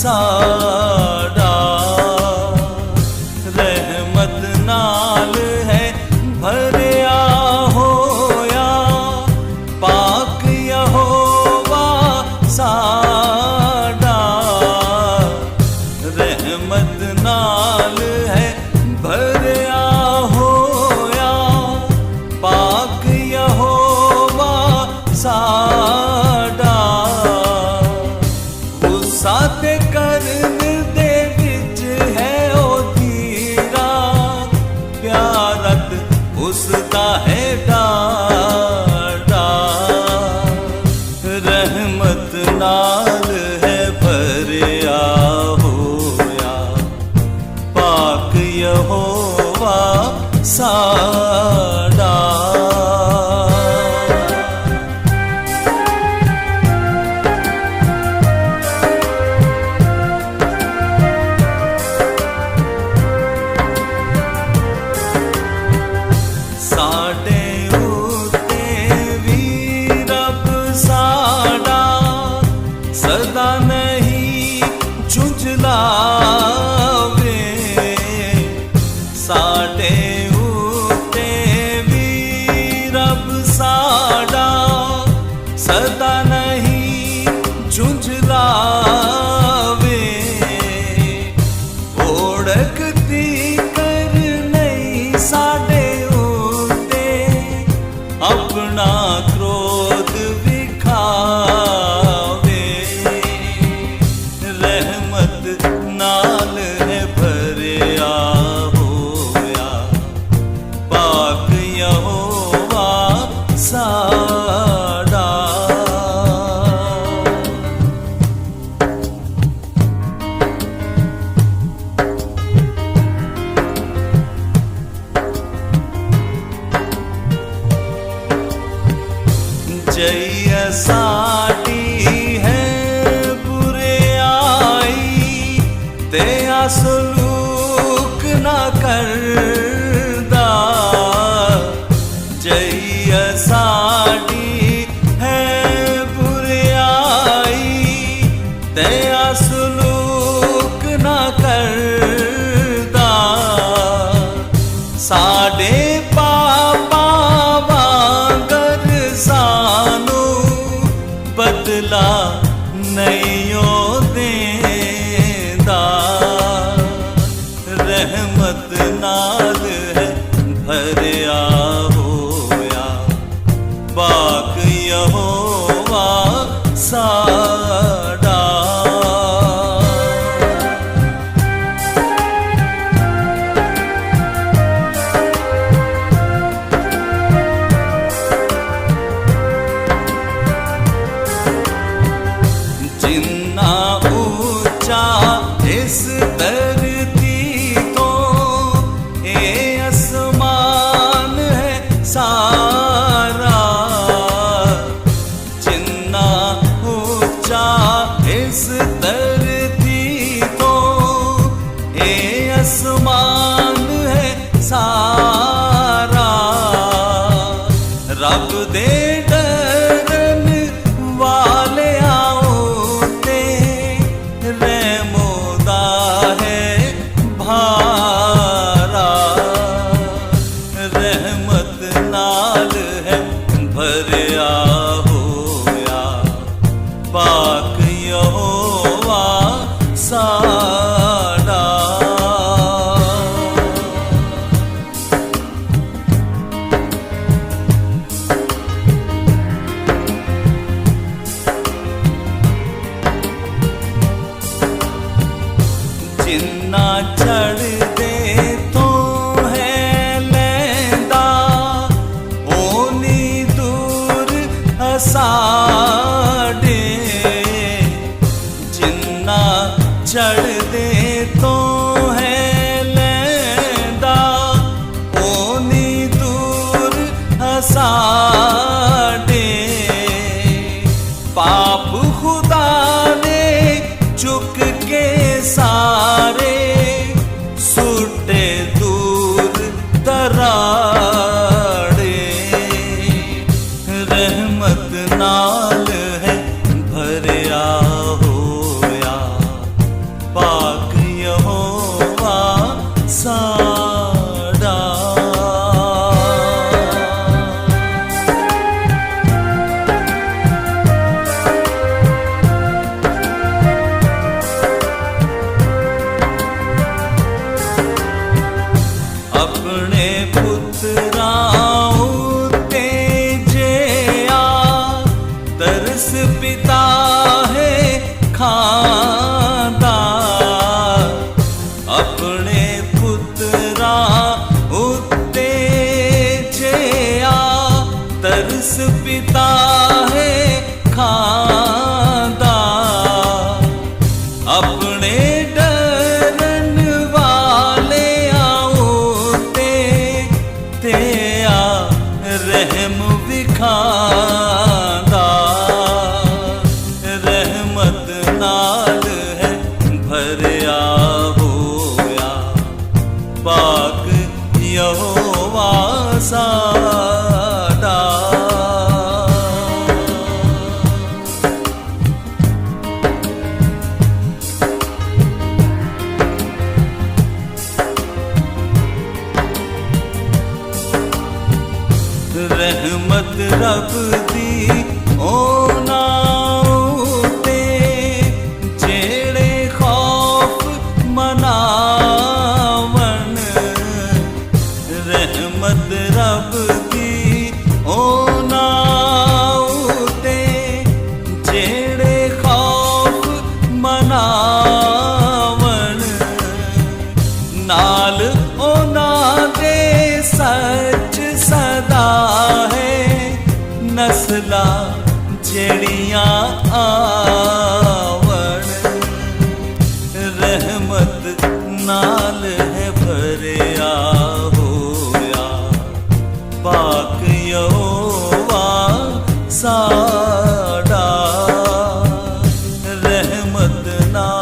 साड़ा रहमत नाल है भरिया होया पाक यहोवा साड़ा रहमत नाल है भरिया होया पाक यहोवा साड़ा गुस्सा ते करन दे विच है ओ धीरा प्यारत उसदा है डाड़ा रहमत नाल है भरिया होया पाक यहोवा साड़ा साडे उत्ते वी रब साड़ा सदा नहीं झुंझलावे साडे उत्ते वी रब साड़ा सदा नहीं झुंझलावे ओढ़कती कर नहीं साडे अपना क्रोध विखावे रहमत नाल है भरिया होया पाक यहोवा साड़ा जय साडी है बुराई ते सलूक ना करदा जय साडी है बुराई ते सलूक ना करदा साडे पापा वांगर सानू बदला नहीं देंदा रहमत नाल है भरिया होया पाक यहोवा साड़ा जिन्ना ऊंचा इस धरती तो ए आसमान है सारा जिन्ना ऊंचा इस धरती तो ए आसमान है सारा रब दे डरन वाले रहमत नाल है भरिया होया पाक यहोवा साड़ा जिन्ना चढ़ दे तो साडे जिन्ना चढ़ दे तो है लैंदा ओनी दूर साडे पाप खुदा ने चुक के सारे सुटे दूर दराड़े रहमत नाल है भरिया होया अपने डरन वाले आओ ते आ रहम विखांदा रहमत नाल है भरिया होया पाक यहोवा साडा। रहमत रब दी ओनाते जेड़े खौफ मनावन रहमत रब दी ओनाते जेड़े खौफ मनावन नाल ओना दे सच सदा है नस्ला जेड़ियां आवन रहमत नाल है भरिया होया पाक यहोवा साडा रहमत नाल